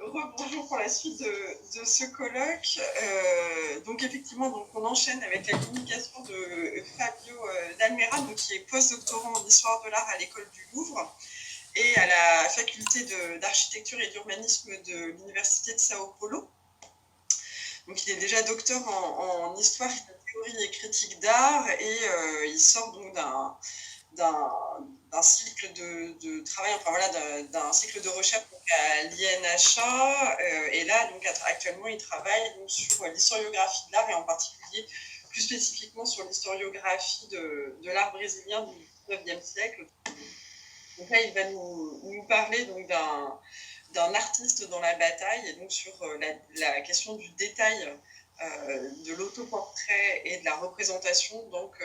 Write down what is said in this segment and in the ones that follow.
Rebonjour pour la suite de ce colloque. Donc effectivement, donc on enchaîne avec la communication de Fabio D'Almeida, donc qui est postdoctorant en histoire de l'art à l'école du Louvre et à la faculté d'architecture et d'urbanisme de l'université de Sao Paulo. Donc il est déjà docteur en histoire, théorie et critique d'art et il sort donc d'un cycle de travail, enfin voilà, d'un cycle de recherche donc à l'INHA. Et là, donc actuellement, il travaille donc sur l'historiographie de l'art et en particulier, plus spécifiquement sur l'historiographie de l'art brésilien du 19e siècle. Donc là, il va nous parler donc d'un artiste dans la bataille, et donc sur la question du détail de l'autoportrait et de la représentation donc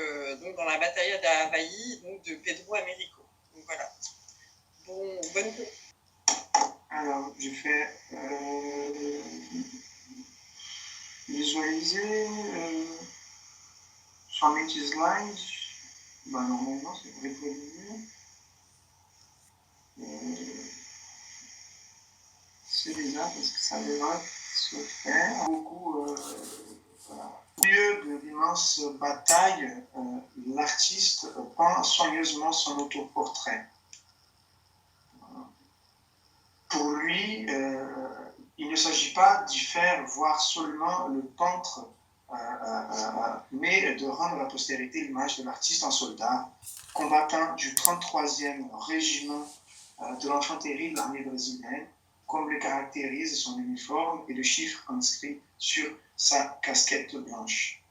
dans la bataille d'Havaï, donc de Pedro Américo. Donc voilà. Bonne. Alors, je fais visualiser sur mes slides. Ben, normalement, c'est reproduire. C'est bizarre parce que ça devrait se faire. Beaucoup, voilà. Au lieu de l'immense bataille, l'artiste peint soigneusement son autoportrait. Pour lui, il ne s'agit pas d'y faire voir seulement le peintre, mais de rendre à la postérité l'image de l'artiste en soldat, combattant du 33e régiment de l'infanterie de l'armée brésilienne, comme le caractérise son uniforme et le chiffre inscrit sur sa casquette blanche.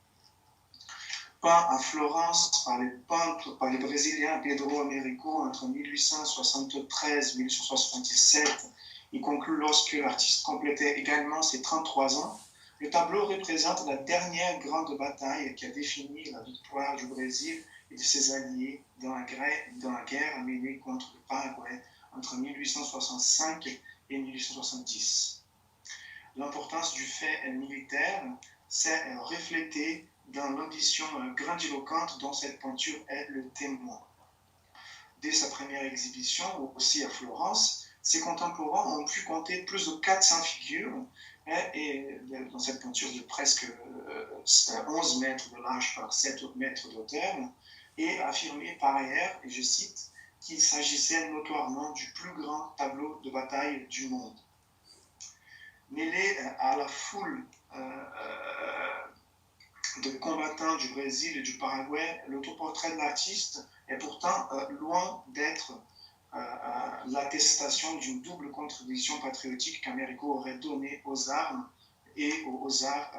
Peint à Florence par les Brésiliens Pedro Américo entre 1873 et 1877, y conclut lorsque l'artiste complétait également ses 33 ans, le tableau représente la dernière grande bataille qui a défini la victoire du Brésil et de ses alliés dans la guerre menée contre le Paraguay entre 1865 et 1870. L'importance du fait militaire s'est reflétée dans l'ambition grandiloquente dont cette peinture est le témoin. Dès sa première exhibition, aussi à Florence, ses contemporains ont pu compter plus de 400 figures et dans cette peinture de presque 11 mètres de large par 7 mètres de hauteur, et affirmé par ailleurs, et je cite, qu'il s'agissait notoirement du plus grand tableau de bataille du monde. Mêlé à la foule de combattants du Brésil et du Paraguay, l'autoportrait de l'artiste est pourtant loin d'être l'attestation d'une double contribution patriotique qu'Américo aurait donnée aux armes et aux arts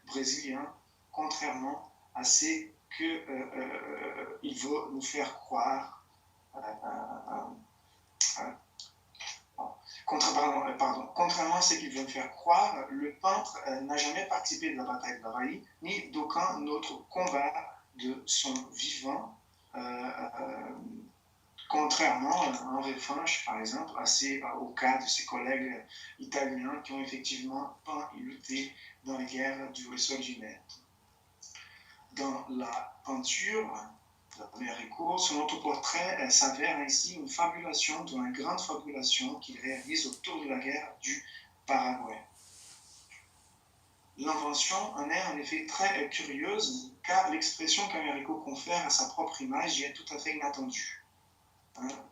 brésiliens, contrairement à ce qu'il veut nous faire croire. Contrairement à ce qu'il veut faire croire, le peintre n'a jamais participé de la bataille de l'Havaï, ni d'aucun autre combat de son vivant, contrairement à Henri Finch, par exemple, au cas de ses collègues italiens qui ont effectivement peint et lutté dans les guerres du ruisseau du Maître. Dans la peinture d'Américo, son autoportrait s'avère ainsi une fabulation dans la grande fabulation qu'il réalise autour de la guerre du Paraguay. L'invention en est en effet très curieuse, car l'expression qu'Américo confère à sa propre image y est tout à fait inattendue.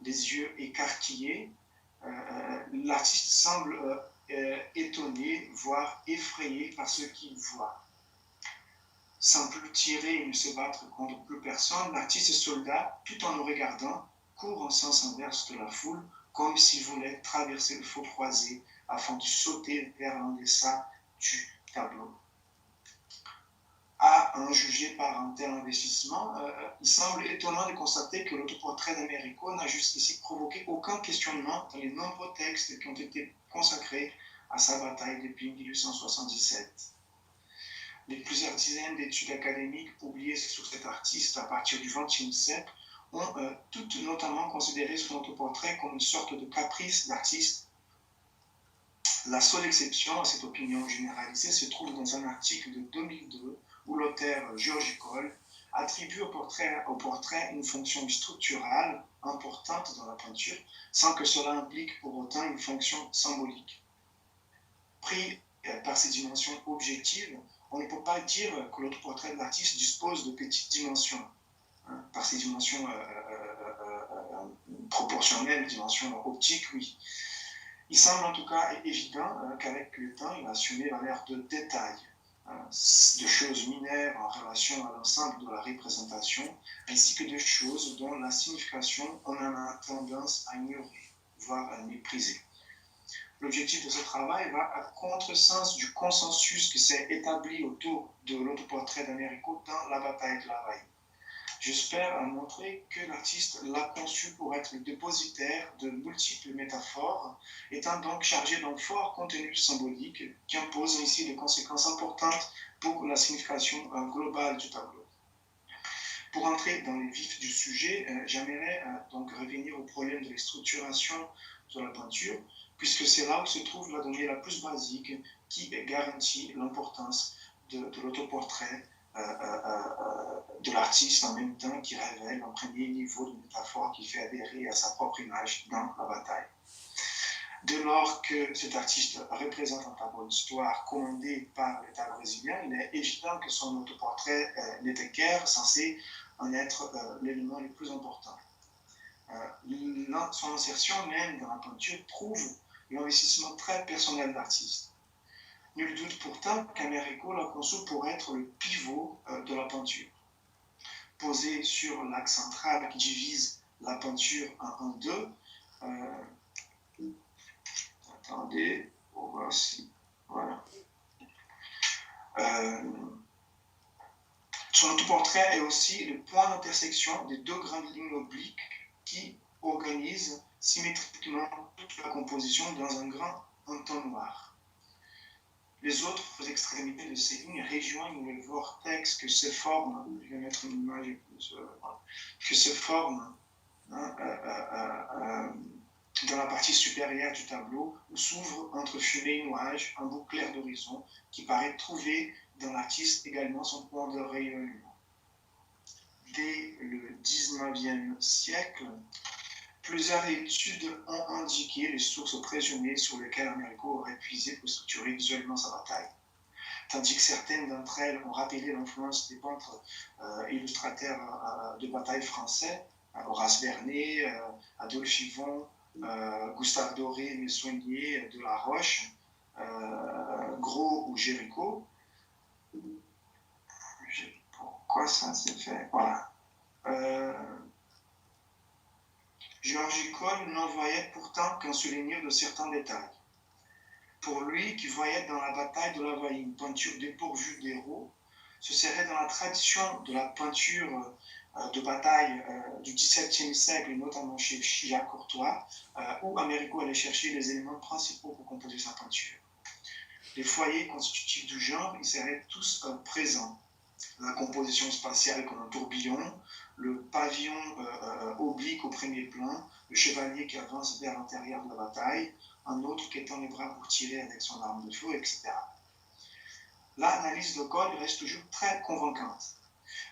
Les yeux écarquillés, l'artiste semble étonné, voire effrayé par ce qu'il voit. Sans plus tirer ni se battre contre plus personne, l'artiste soldat, tout en nous regardant, court en sens inverse de la foule, comme s'il voulait traverser le feu croisé afin de sauter vers l'un des sacs du tableau. À en juger par un tel investissement, il semble étonnant de constater que l'autoportrait d'Américo n'a jusqu'ici provoqué aucun questionnement dans les nombreux textes qui ont été consacrés à sa bataille depuis 1877. Les plusieurs dizaines d'études académiques publiées sur cet artiste à partir du XXe siècle ont toutes notamment considéré son autoportrait comme une sorte de caprice d'artiste. La seule exception à cette opinion généralisée se trouve dans un article de 2002 où l'auteur Georges Cole attribue au portrait une fonction structurale importante dans la peinture, sans que cela implique pour autant une fonction symbolique. Pris par ces dimensions objectives, on ne peut pas dire que l'autoportrait de l'artiste dispose de petites dimensions, hein, par ces dimensions proportionnelles, dimensions optiques, oui. Il semble en tout cas évident qu'avec le temps, il a assumé valeur de détail, de choses mineures en relation à l'ensemble de la représentation, ainsi que de choses dont la signification on en a tendance à ignorer, voire à mépriser. L'objectif de ce travail va à contresens du consensus qui s'est établi autour de l'autoportrait d'Américo dans la bataille de la Haye. J'espère montrer que l'artiste l'a conçu pour être le dépositaire de multiples métaphores, étant donc chargé d'un fort contenu symbolique qui impose ainsi des conséquences importantes pour la signification globale du tableau. Pour entrer dans les vifs du sujet, j'aimerais donc revenir au problème de la structuration de la peinture, puisque c'est là où se trouve la donnée la plus basique qui garantit l'importance de l'autoportrait de l'artiste en même temps qui révèle un premier niveau de métaphore qui fait adhérer à sa propre image dans la bataille. Dès lors que cet artiste représente un tableau d'histoire commandé par l'État brésilien, il est évident que son autoportrait n'était guère censé en être l'élément le plus important. Son insertion même dans la peinture prouve l'investissement très personnel de l'artiste. Nul doute pourtant qu'Américo l'a conçu pour être le pivot de la peinture. Posé sur l'axe central qui divise la peinture en deux, attendez, on va aussi, voilà. Son autoportrait est aussi le point d'intersection des deux grandes lignes obliques qui organisent symétriquement toute la composition dans un grand entonnoir. Les autres extrémités de ces lignes rejoignent le vortex que se forme, je vais mettre une image, que se forme dans la partie supérieure du tableau, où s'ouvre entre fumée et nuages un boucle clair d'horizon qui paraît trouver dans l'artiste également son point de rayonnement. Dès le XIXe siècle, plusieurs études ont indiqué les sources présumées sur lesquelles Américo aurait puisé pour structurer visuellement sa bataille, tandis que certaines d'entre elles ont rappelé l'influence des peintres illustrateurs de bataille français, Horace Vernet, Adolphe Yvon, Gustave Doré, Meissonnier, de la Roche, Gros ou Géricault. Pourquoi ça s'est fait? Voilà. Georges Cole n'en voyait pourtant qu'un souvenir de certains détails. Pour lui, qui voyait dans la bataille de la Haye une peinture dépourvue d'héros, ce serait dans la tradition de la peinture de bataille du XVIIe siècle, notamment chez Jacques Courtois, où Américo allait chercher les éléments principaux pour composer sa peinture. Les foyers constitutifs du genre y seraient tous présents. La composition spatiale comme un tourbillon, le pavillon oblique au premier plan, le chevalier qui avance vers l'intérieur de la bataille, un autre qui étend les bras pour tirer avec son arme de feu, etc. L'analyse de Cole reste toujours très convaincante.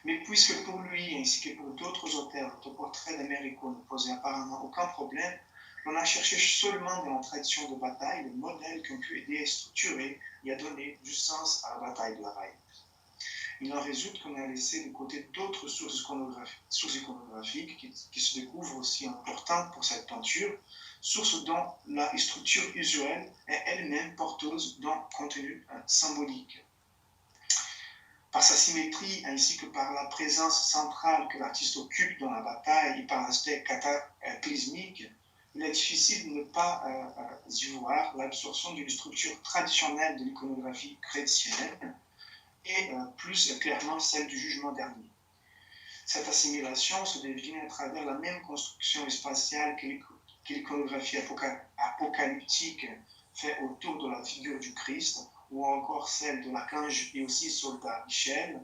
Mais puisque pour lui, ainsi que pour d'autres auteurs, l'autoportrait d'Américo ne posait apparemment aucun problème, on a cherché seulement dans la tradition de bataille le modèle qui ont pu aider à structurer et à donner du sens à la bataille de la Haye. Il en résulte qu'on a laissé de côté d'autres sources iconographiques qui se découvrent aussi importantes pour cette peinture, sources dont la structure usuelle est elle-même porteuse d'un contenu symbolique. Par sa symétrie ainsi que par la présence centrale que l'artiste occupe dans la bataille et par l'aspect cataclysmique, il est difficile de ne pas y voir l'absorption d'une structure traditionnelle de l'iconographie chrétienne et plus clairement celle du jugement dernier. Cette assimilation se devine à travers la même construction spatiale que l'iconographie apocalyptique fait autour de la figure du Christ, ou encore celle de l'archange et aussi soldat Michel,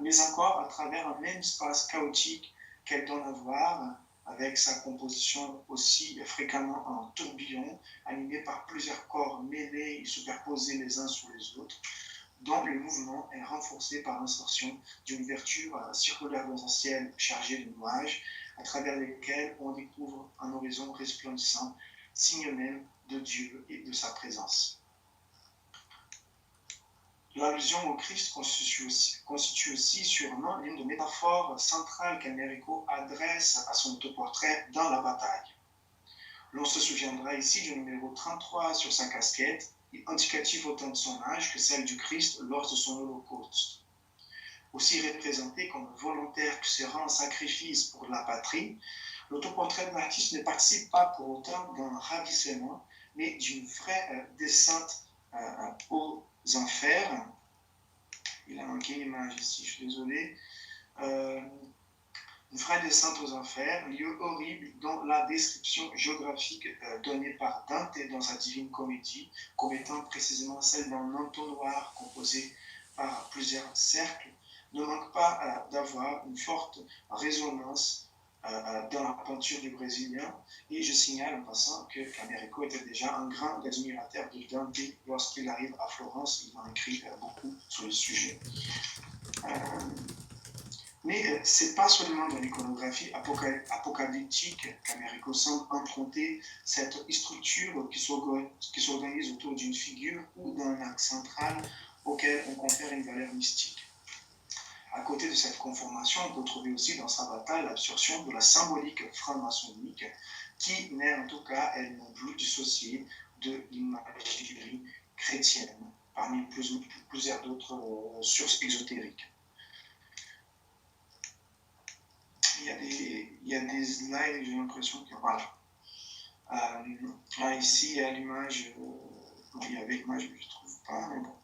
mais encore à travers un même espace chaotique qu'elle donne à voir, avec sa composition aussi fréquemment en tourbillon, animé par plusieurs corps mêlés et superposés les uns sur les autres, dont le mouvement est renforcé par l'insertion d'une ouverture circulaire dans un ciel chargé de nuages, à travers lesquels on découvre un horizon resplendissant, signe même de Dieu et de sa présence. L'allusion au Christ constitue aussi sûrement l'une des métaphores centrales qu'Américo adresse à son autoportrait dans la bataille. L'on se souviendra ici du numéro 33 sur sa casquette, indicatif autant de son âge que celle du Christ lors de son holocauste. Aussi représenté comme volontaire que se rend en sacrifice pour la patrie, l'autoportrait de l'artiste ne participe pas pour autant d'un ravissement, mais d'une vraie descente aux enfers. Il a manqué une image ici, je suis désolé. Une vraie descente aux enfers, lieu horrible dont la description géographique donnée par Dante dans sa Divine Comédie, comme étant précisément celle d'un entonnoir composé par plusieurs cercles, ne manque pas d'avoir une forte résonance dans la peinture du Brésilien. Et je signale en passant qu'Américo était déjà un grand admirateur de Dante. Lorsqu'il arrive à Florence, il en écrit beaucoup sur le sujet. Mais ce n'est pas seulement dans l'iconographie apocalyptique qu'Américo semble emprunter cette structure qui s'organise autour d'une figure ou d'un axe central auquel on confère une valeur mystique. À côté de cette conformation, on peut trouver aussi dans sa bataille l'absorption de la symbolique franc-maçonnique, qui n'est en tout cas, elle non plus dissociée de l'imagerie chrétienne, parmi plusieurs d'autres sources exotériques. Il y a des slides, j'ai l'impression que voilà. Là, ici, il y a l'image, il y avait l'image, je ne trouve pas, mais bon.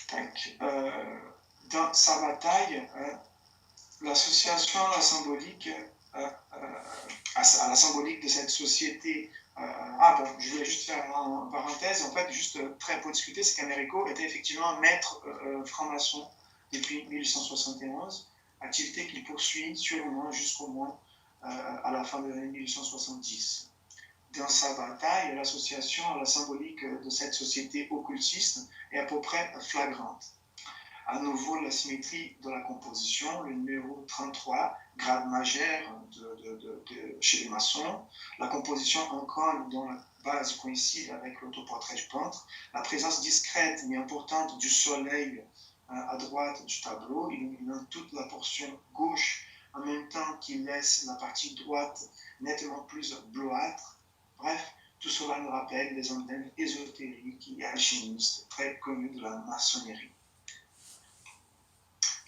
Tac. Dans sa bataille, l'association à la symbolique, à la symbolique de cette société. Je voulais juste faire une parenthèse. En fait, juste très peu discuter, c'est qu'Américo était effectivement maître franc-maçon depuis 1871, activité qu'il poursuit sûrement jusqu'au moins à la fin de l'année 1870. Dans sa bataille, l'association à la symbolique de cette société occultiste est à peu près flagrante. À nouveau, la symétrie de la composition, le numéro 33, grade majeur chez les maçons, la composition en cône dont la base coïncide avec l'autoportrait du peintre, la présence discrète mais importante du soleil à droite du tableau, illuminant toute la portion gauche en même temps qu'il laisse la partie droite nettement plus bleuâtre. Bref, tout cela nous rappelle les antennes ésotériques et alchimistes très connues de la maçonnerie.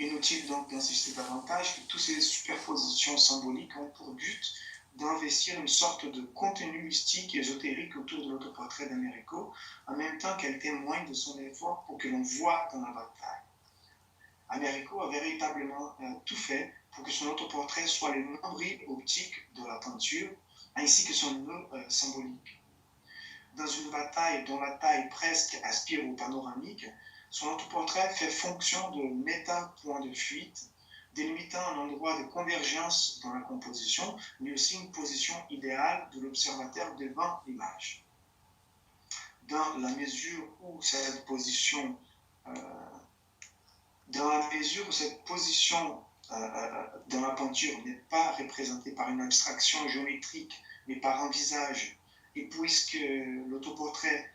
Inutile donc d'insister davantage que toutes ces superpositions symboliques ont pour but d'investir une sorte de contenu mystique et ésotérique autour de l'autoportrait d'Américo, en même temps qu'elle témoigne de son effort pour que l'on voit dans la bataille. Américo a véritablement tout fait pour que son autoportrait soit le nombril optique de la peinture, ainsi que son nœud symbolique. Dans une bataille dont la taille presque aspire au panoramique, son autoportrait fait fonction de méta-point de fuite, délimitant un endroit de convergence dans la composition, mais aussi une position idéale de l'observateur devant l'image. Dans la mesure où cette position dans la peinture n'est pas représentée par une abstraction géométrique, mais par un visage, et puisque l'autoportrait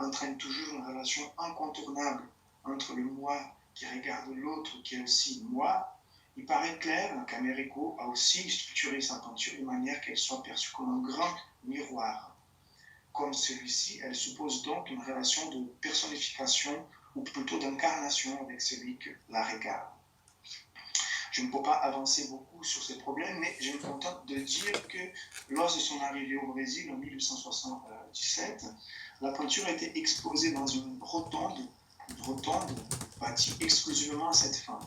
entraîne toujours une relation incontournable entre le moi qui regarde l'autre qui est aussi moi, il paraît clair qu'Américo a aussi structuré sa peinture de manière qu'elle soit perçue comme un grand miroir. Comme celui-ci, elle suppose donc une relation de personnification ou plutôt d'incarnation avec celui que la regarde. Je ne peux pas avancer beaucoup sur ces problèmes, mais je me contente de dire que lors de son arrivée au Brésil en 1877, la peinture a été exposée dans une rotonde bâtie exclusivement à cette fin.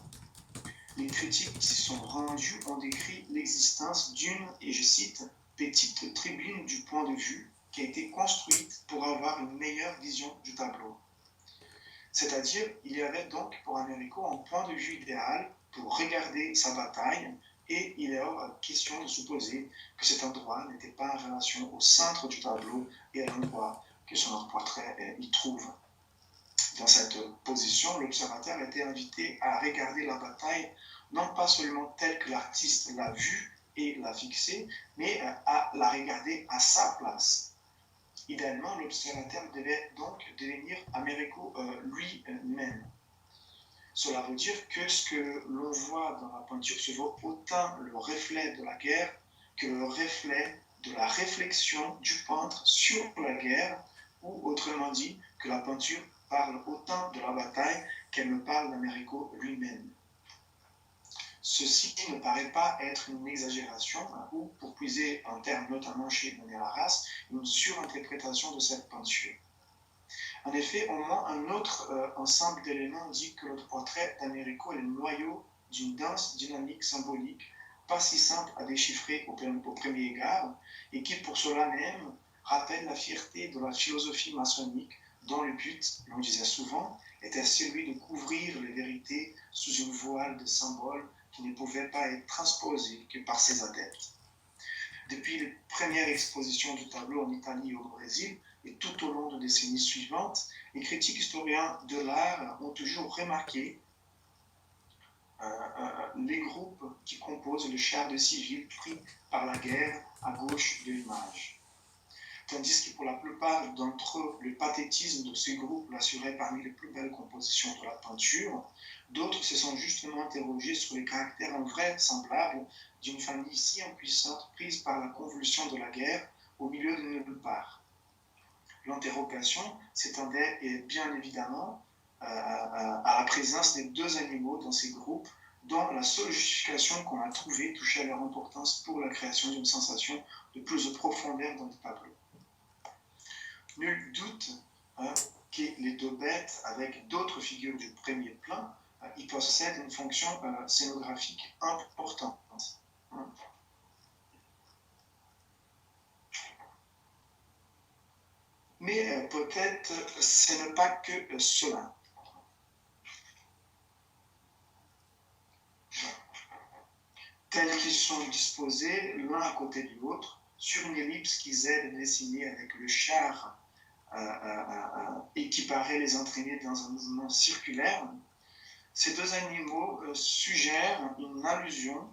Les critiques qui s'y sont rendus ont décrit l'existence d'une, et je cite, petite tribune du point de vue qui a été construite pour avoir une meilleure vision du tableau. C'est-à-dire, il y avait donc pour Américo un point de vue idéal pour regarder sa bataille, et il est hors question de supposer que cet endroit n'était pas en relation au centre du tableau et à l'endroit que son portrait y trouve. Dans cette position, l'observateur était invité à regarder la bataille, non pas seulement telle que l'artiste l'a vue et l'a fixée, mais à la regarder à sa place. Idéalement, l'observateur devait donc devenir Américo lui-même. Cela veut dire que ce que l'on voit dans la peinture se voit autant le reflet de la guerre que le reflet de la réflexion du peintre sur la guerre, ou autrement dit, que la peinture parle autant de la bataille qu'elle ne parle d'Américo lui-même. Ceci ne paraît pas être une exagération ou, pour puiser un terme notamment chez René Laras, une surinterprétation de cette peinture. En effet, au moins un autre ensemble d'éléments dit que notre portrait d'Américo est le noyau d'une dense dynamique symbolique, pas si simple à déchiffrer au premier égard, et qui pour cela même rappelle la fierté de la philosophie maçonnique, dont le but, l'on disait souvent, était celui de couvrir les vérités sous une voile de symboles qui ne pouvaient pas être transposés que par ses adeptes. Depuis les premières expositions du tableau en Italie et au Brésil, et tout au long des décennies suivantes, les critiques historiens de l'art ont toujours remarqué les groupes qui composent le char de civils pris par la guerre à gauche de l'image. Tandis que pour la plupart d'entre eux, le pathétisme de ces groupes l'assurait parmi les plus belles compositions de la peinture, d'autres se sont justement interrogés sur les caractères invraisemblables d'une famille si impuissante prise par la convulsion de la guerre au milieu de nulle part. L'interrogation s'étendait bien évidemment à la présence des deux animaux dans ces groupes, dont la seule justification qu'on a trouvée touchait à leur importance pour la création d'une sensation de plus de profondeur dans le tableau. Nul doute que les deux bêtes, avec d'autres figures du premier plan, y possèdent une fonction scénographique importante. Mais peut-être ce n'est pas que cela. Tels qu'ils sont disposés l'un à côté de l'autre, sur une ellipse qu'ils aident à dessiner avec le char et qui paraît les entraîner dans un mouvement circulaire, ces deux animaux suggèrent une allusion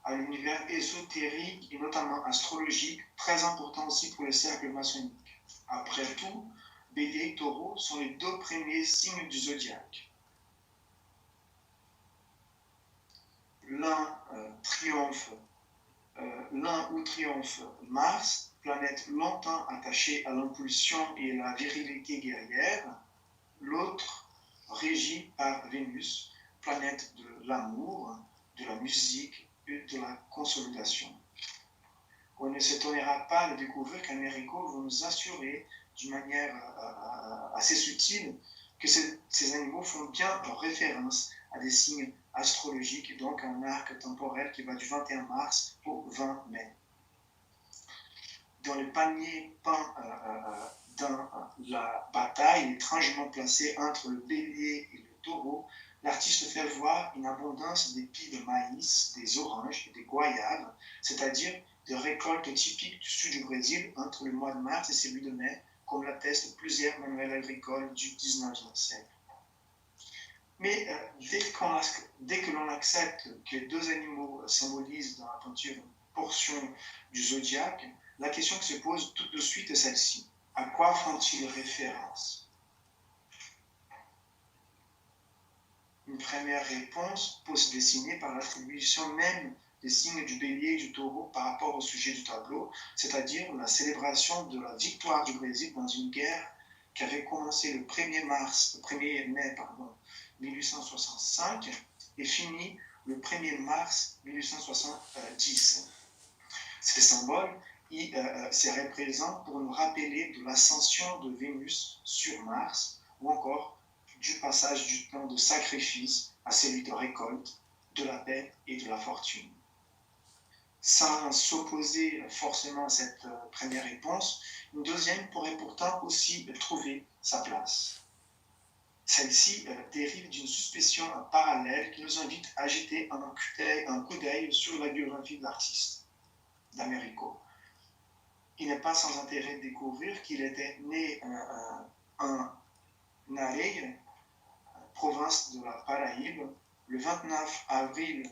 à l'univers ésotérique et notamment astrologique, très important aussi pour les cercles maçonniques. Après tout, Bélier et Taureau sont les deux premiers signes du zodiaque. L'un où triomphe Mars, planète longtemps attachée à l'impulsion et à la virilité guerrière, l'autre régi par Vénus, planète de l'amour, de la musique et de la consolidation. On ne s'étonnera pas de découvrir qu'Américo va nous assurer d'une manière assez subtile que ces animaux font bien référence à des signes astrologiques et donc un arc temporel qui va du 21 mars au 20 mai. Dans le panier peint dans la bataille, étrangement placé entre le bélier et le taureau, l'artiste fait voir une abondance d'épis de maïs, des oranges et des goyaves, c'est-à-dire des récoltes typiques du sud du Brésil entre le mois de mars et celui de mai, comme l'attestent plusieurs manuels agricoles du XIXe siècle. Mais dès que l'on accepte que les deux animaux symbolisent dans la peinture une portion du zodiaque, la question qui se pose tout de suite est celle-ci. À quoi font-ils référence? Une première réponse peut se dessiner par l'attribution même des signes du bélier et du taureau par rapport au sujet du tableau, c'est-à-dire la célébration de la victoire du Brésil dans une guerre qui avait commencé le 1er mai 1865 et fini le 1er mars 1870. Ces symboles se représentent pour nous rappeler de l'ascension de Vénus sur Mars ou encore du passage du temps de sacrifice à celui de récolte, de la paix et de la fortune. Sans s'opposer forcément à cette première réponse, une deuxième pourrait pourtant aussi trouver sa place. Celle-ci dérive d'une suspicion parallèle qui nous invite à jeter un coup d'œil sur la biographie de l'artiste, d'Américo. il n'est pas sans intérêt de découvrir qu'il était né en Nareille, province de la Paraïbe, le 29 avril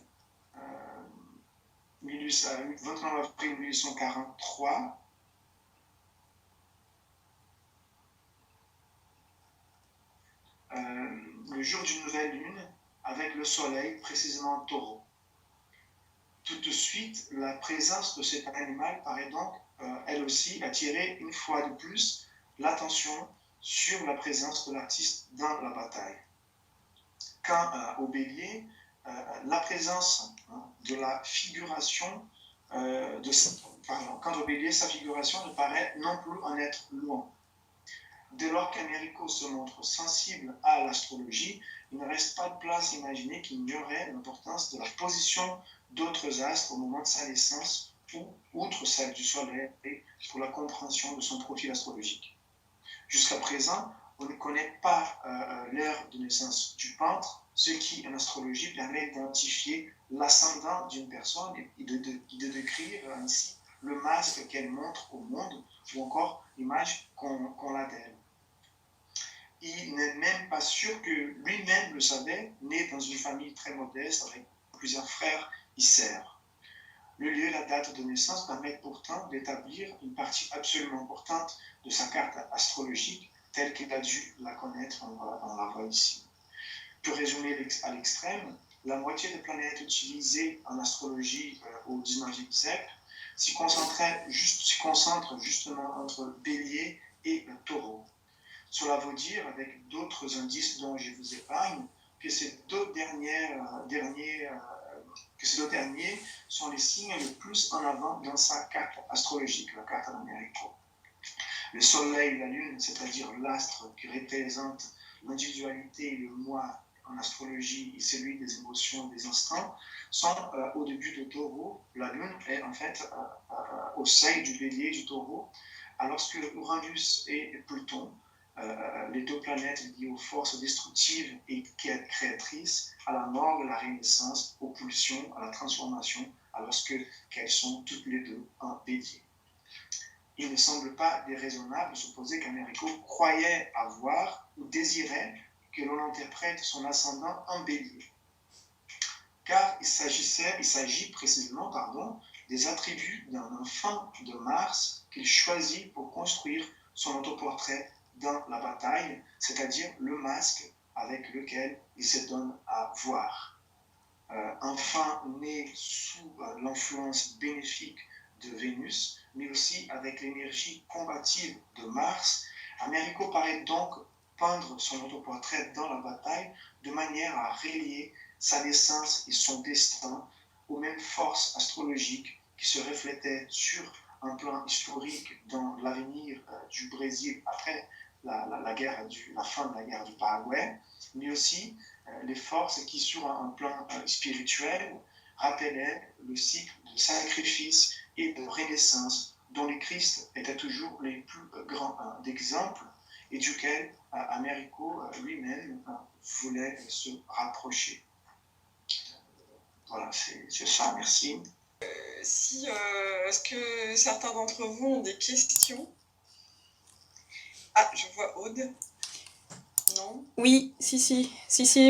1843, le jour d'une nouvelle lune, avec le soleil, précisément en taureau. Tout de suite, la présence de cet animal paraît donc, elle aussi, attirer une fois de plus l'attention sur la présence de l'artiste dans la bataille. Quant au bélier, la présence de la figuration quant au bélier, sa figuration ne paraît non plus en être loin. Dès lors qu'Américo se montre sensible à l'astrologie, il ne reste pas de place à imaginer qu'il ignorait l'importance de la position d'autres astres au moment de sa naissance ou, outre celle du Soleil, pour la compréhension de son profil astrologique. Jusqu'à présent, on ne connaît pas l'heure de naissance du peintre, ce qui, en astrologie, permet d'identifier l'ascendant d'une personne et de décrire ainsi le masque qu'elle montre au monde ou encore l'image qu'on a d'elle. Il n'est même pas sûr que lui-même le savait, né dans une famille très modeste avec plusieurs frères et sœurs. Le lieu et la date de naissance permettent pourtant d'établir une partie absolument importante de sa carte astrologique telle qu'il a dû la connaître, on la voit ici. Pour résumer à l'extrême, la moitié des planètes utilisées en astrologie au XIXe siècle s'y concentre justement entre Bélier et Taureau. Cela veut dire, avec d'autres indices dont je vous épargne, que ces deux derniers sont les signes les plus en avant dans sa carte astrologique, la carte d'Américo. Le Soleil et la Lune, c'est-à-dire l'astre qui représente l'individualité et le moi en astrologie et celui des émotions des instants, sont au début de Taureau. La Lune est en fait au seuil du Bélier du Taureau, alors que Uranus et Pluton, les deux planètes liées aux forces destructives et créatrices, à la mort, à la renaissance, aux pulsions, à la transformation, alors qu'elles sont toutes les deux en Bélier. Il ne semble pas déraisonnable de supposer qu'Américo croyait avoir ou désirait que l'on interprète son ascendant en Bélier, car il s'agit précisément des attributs d'un enfant de Mars qu'il choisit pour construire son autoportrait dans la bataille, c'est-à-dire le masque avec lequel il se donne à voir. Enfant né sous l'influence bénéfique de Vénus, mais aussi avec l'énergie combative de Mars, Américo paraît donc peindre son autoportrait dans la bataille de manière à relier sa naissance et son destin aux mêmes forces astrologiques qui se reflétaient sur un plan historique dans l'avenir du Brésil après la fin de la guerre du Paraguay, mais aussi les forces qui, sur un plan spirituel, rappelaient le cycle de sacrifice et de renaissance dont le Christ était toujours les plus grands exemples et duquel Américo lui-même voulait se rapprocher. Voilà, c'est ça, merci. Est-ce que certains d'entre vous ont des questions? Ah, je vois Aude. Non? Oui, si,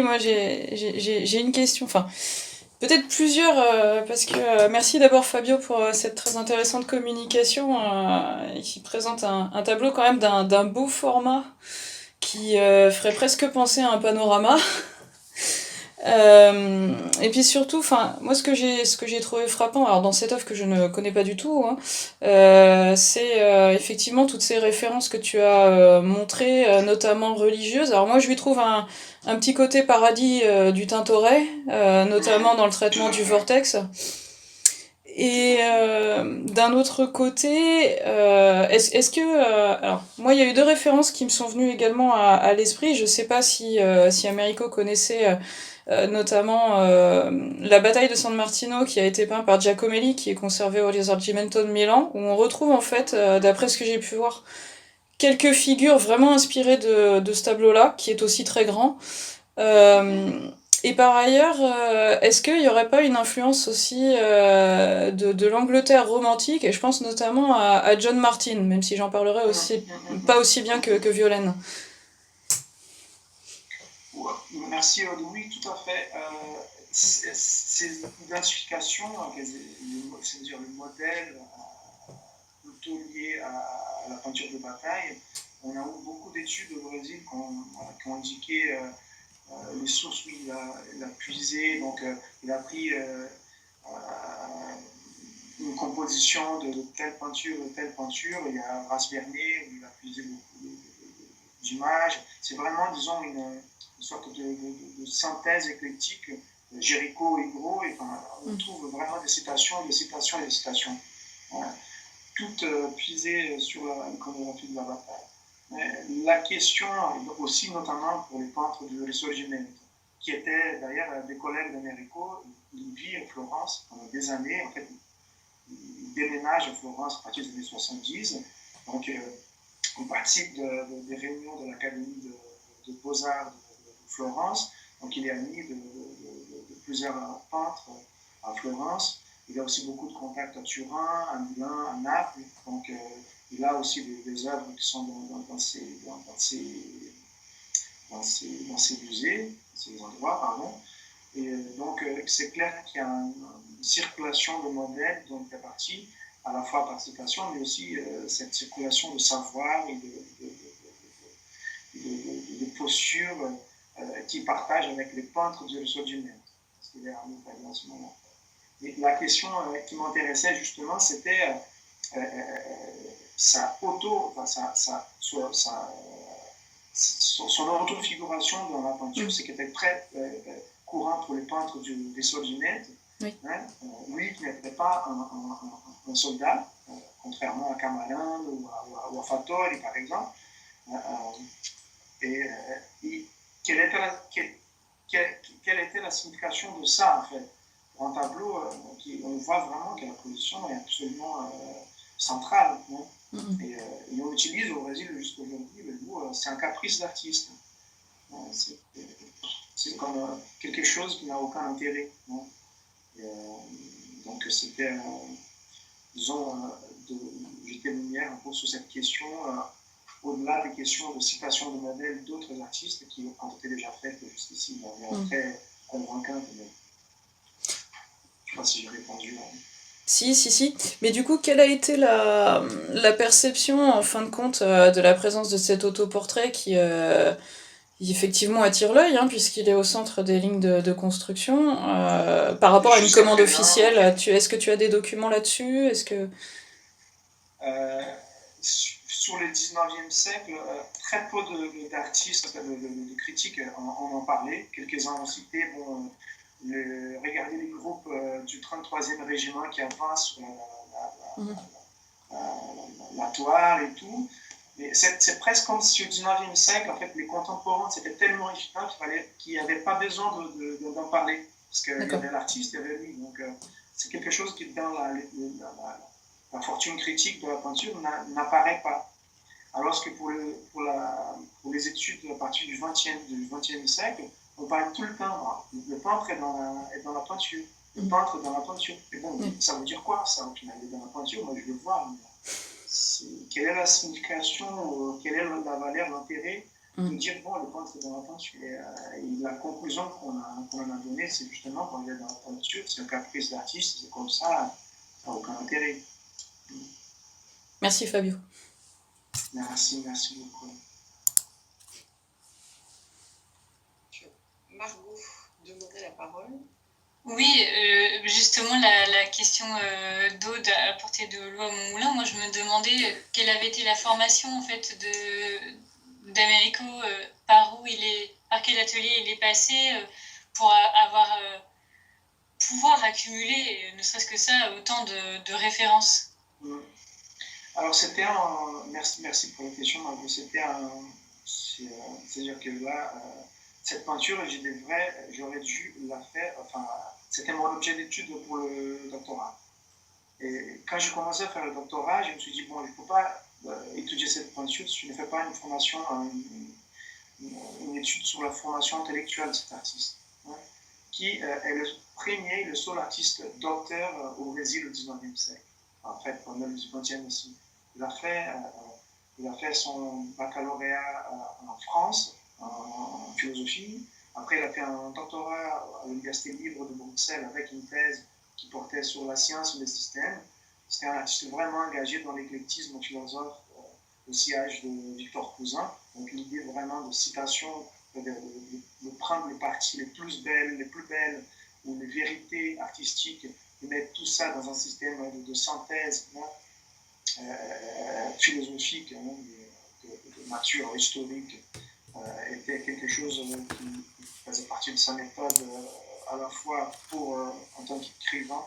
moi j'ai une question, enfin, peut-être plusieurs, parce que merci d'abord Fabio pour cette très intéressante communication qui présente un tableau quand même d'un beau format qui ferait presque penser à un panorama. Et puis surtout, enfin, moi ce que j'ai trouvé frappant, alors dans cette œuvre que je ne connais pas du tout, hein, c'est effectivement toutes ces références que tu as montrées, notamment religieuses. Alors moi je lui trouve un petit côté paradis du Tintoret, notamment dans le traitement du vortex. Et d'un autre côté, est-ce que... alors, moi, il y a eu deux références qui me sont venues également à l'esprit. Je sais pas si Américo connaissait notamment la bataille de San Martino qui a été peint par Giacomelli, qui est conservé au Risorgimento de Milan, où on retrouve en fait, d'après ce que j'ai pu voir, quelques figures vraiment inspirées de ce tableau-là, qui est aussi très grand. Et par ailleurs, est-ce qu'il n'y aurait pas une influence aussi de l'Angleterre romantique, et je pense notamment à John Martin, même si j'en parlerai aussi, pas aussi bien que Violaine. Ouais, merci, oui, tout à fait. Ces identifications, c'est-à-dire le modèle plutôt lié à la peinture de bataille, on a eu beaucoup d'études au Brésil qui ont indiqué les sources où il a puisé. Donc, il a pris une composition de telle peinture, de telle peinture. Il y a Rasbernet où il a puisé beaucoup d'images. C'est vraiment, disons, une sorte de synthèse éclectique. Géricault et Gros, et on trouve vraiment des citations, des citations et des citations. Toutes puisées sur l'iconographie de la bataille. La question, aussi notamment pour les peintres du Risorgimento, qui étaient d'ailleurs des collègues d'Américo, il vit à Florence pendant des années. En fait, il déménage à Florence à partir des années 70. Donc, on participe des réunions de l'Académie de Beaux-Arts de Florence. Donc, il est ami de plusieurs peintres à Florence. Il a aussi beaucoup de contacts à Turin, à Milan, à Naples. Donc, il a aussi des œuvres qui sont dans ces musées, ces endroits, pardon. Et donc, c'est clair qu'il y a une circulation de modèles dont il fait partie, à la fois par citation, mais aussi cette circulation de savoir et de postures qu'il partage avec les peintres du Risorgimento, parce qu'il est en Italie en ce moment. Et la question qui m'intéressait justement, c'était son autofiguration dans la peinture, ce qui était très courant pour les peintres du Risorgimento. Oui. Lui qui n'était pas un soldat, contrairement à Camarón ou à Fattori par exemple. Et quelle était la signification de ça en fait? Pour un tableau, on voit vraiment que la position est absolument centrale. Et on utilise au Brésil jusqu'à aujourd'hui le mot, c'est un caprice d'artiste. C'est comme quelque chose qui n'a aucun intérêt. Donc c'était, disons, de jeter lumière un peu sur cette question, au-delà des questions de citation de modèles d'autres artistes qui ont été déjà faites jusqu'ici, de manière très convaincante. Je ne sais pas si j'ai répondu. Si. Mais du coup, quelle a été la perception, en fin de compte, de la présence de cet autoportrait qui effectivement attire l'œil, hein, puisqu'il est au centre des lignes de construction, par rapport à une commande officielle? Est-ce que tu as des documents là-dessus? Est-ce que... Sur le 19e siècle, très peu d'artistes, de critiques en ont parlé. Quelques-uns ont cité, regardez les groupes du 33e régiment qui avancent sur la toile et tout. Mais c'est presque comme si au 19e siècle, en fait, les contemporains, c'était tellement évident qu'il n'y avait pas besoin d'en parler. Parce qu'il y avait l'artiste, il y avait lui. Donc, c'est quelque chose qui, dans la fortune critique de la peinture, n'apparaît pas. Alors que pour les études à partir du 20e siècle, on parle tout le temps. Le peintre est dans la peinture. Le peintre est dans la peinture. Et bon, ça veut dire quoi, ça, au final? Il est dans la peinture, moi je veux voir. Quelle est la signification, quelle est la valeur, l'intérêt de dire, bon, le peintre est dans la peinture. Et la conclusion qu'on en a donnée, c'est justement qu'on est dans la peinture, c'est un caprice d'artiste, c'est comme ça n'a aucun intérêt. Merci Fabio. Merci beaucoup. Margot demandait la parole. Oui, justement, la question d'Aude apportée de l'eau à mon moulin, moi je me demandais quelle avait été la formation en fait d'Américo, par quel atelier il est passé pour pouvoir accumuler, ne serait-ce que ça, autant de références. Alors c'était merci pour la question, Margot. C'est-à-dire que là, cette peinture, j'aurais dû la faire, c'était mon objet d'étude pour le doctorat. Et quand j'ai commencé à faire le doctorat, je me suis dit, bon, je ne peux pas étudier cette peinture si je ne fais pas une étude sur la formation intellectuelle de cet artiste. qui est le premier et le seul artiste d'auteur au Brésil au XIXe siècle. En fait, pendant le XXe aussi. Il a fait son baccalauréat en France, en philosophie. Après, il a fait un doctorat à l'Université libre de Bruxelles avec une thèse qui portait sur la science et le système. C'était un artiste vraiment engagé dans l'éclectisme philosophe au sillage de Victor Cousin. Donc l'idée vraiment de citation, de prendre les parties les plus belles ou les vérités artistiques, de mettre tout ça dans un système de synthèse philosophique, de nature historique, était quelque chose qui faisait partie de sa méthode à la fois en tant qu'écrivain.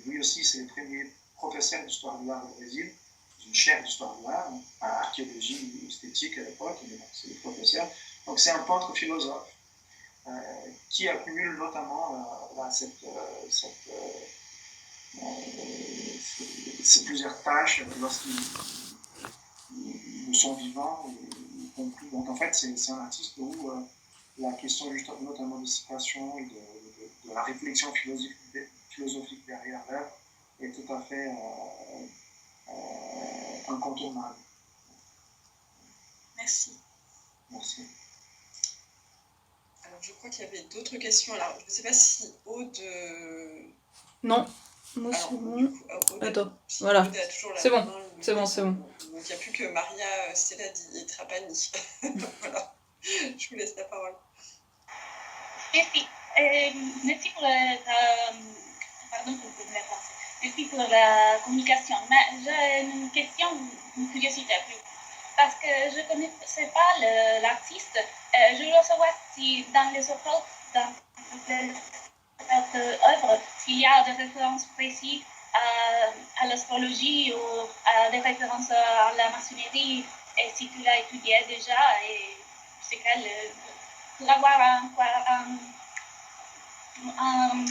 Lui aussi, c'est le premier professeur d'histoire de l'art au Brésil, une chaire d'histoire de l'art, archéologie, esthétique à l'époque, c'est le professeur. Donc c'est un peintre philosophe qui accumule notamment ces plusieurs tâches lorsqu'ils sont vivants. Donc en fait, c'est un artiste où la question notamment de citation et de la réflexion philosophique derrière l'œuvre est tout à fait incontournable. Merci. Merci. Alors, je crois qu'il y avait d'autres questions. Alors, je ne sais pas si Aude... Non, moi alors, c'est bon. du coup, Aude, Attends, si voilà. Aude a toujours la C'est bon, main c'est bon. Donc, il n'y a plus que Maria Steladi et Trapani. Voilà. Je vous laisse la parole. Merci. Merci pour Merci pour la communication. Mais j'ai une question, une curiosité plus. Parce que je ne connaissais pas l'artiste. Je voulais savoir si dans les autres œuvres, s'il y a des références précises à l'astrologie ou à des références à la maçonnerie, et si tu l'as étudié déjà, et c'est quel, pour avoir un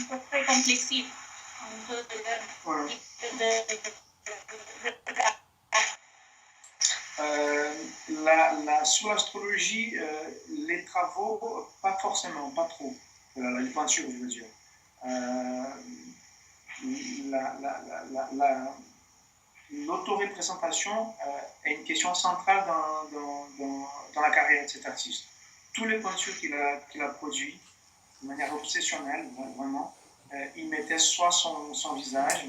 portrait complexe. Sur l'astrologie, les travaux, pas forcément, pas trop. Les peintures, je veux dire. L'autoreprésentation est une question centrale dans la carrière de cet artiste. Tous les peintures qu'il a produites, de manière obsessionnelle, vraiment, il mettait soit son visage,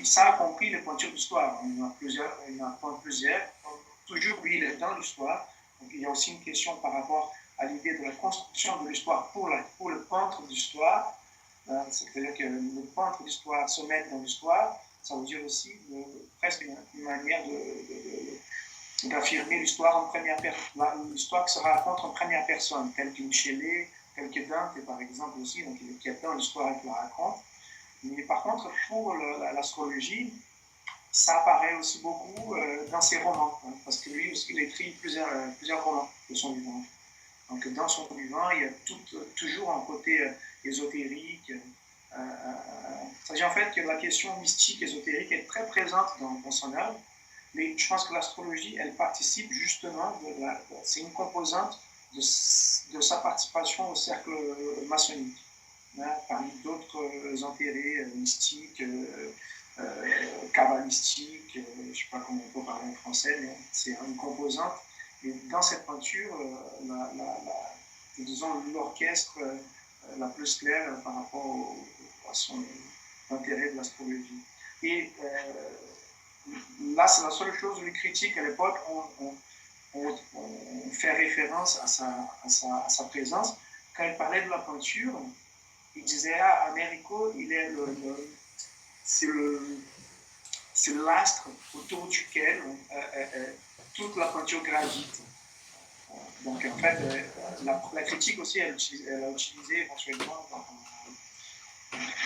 ça a compris les pointures d'histoire. Il y en a plusieurs. Toujours, lui, il est dans l'histoire. Donc, il y a aussi une question par rapport à l'idée de la construction de l'histoire pour le peintre d'histoire. C'est-à-dire que le peintre d'histoire se met dans l'histoire, ça veut dire aussi presque une manière d'affirmer l'histoire en première personne. L'histoire qui se raconte en première personne, telle que Michelet, tel que Dante, par exemple, aussi, donc qui a dans l'histoire et qui la raconte. Mais par contre, pour l'astrologie, ça apparaît aussi beaucoup dans ses romans, hein, parce que lui aussi, il a écrit plusieurs romans de son vivant. Donc dans son vivant, il y a toujours un côté ésotérique. C'est-à-dire en fait que la question mystique, ésotérique est très présente dans son œuvre, mais je pense que l'astrologie, elle participe justement, c'est une composante de sa participation au cercle maçonnique, hein, parmi d'autres intérêts mystiques, kabbalistiques, je ne sais pas comment on peut parler en français, mais c'est une composante. Et dans cette peinture, disons l'orchestre la plus claire par rapport à son intérêt de l'astrologie. Et là, c'est la seule chose où les critiques à l'époque ont fait référence à sa présence. Quand il parlait de la peinture, il disait Américo, c'est l'astre autour duquel toute la peinture gravite. Donc en fait, la critique aussi, elle a utilisé éventuellement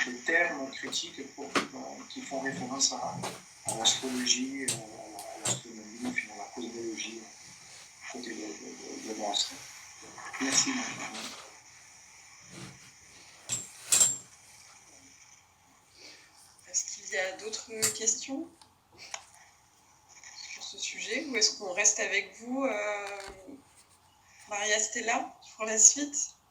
des termes critiques qui font référence à l'astrologie, à l'astronomie, à la cosmologie, côté de l'astre. Merci. Est-ce qu'il y a d'autres questions sur ce sujet ou est-ce qu'on reste avec vous, Maria Stella, pour la suite?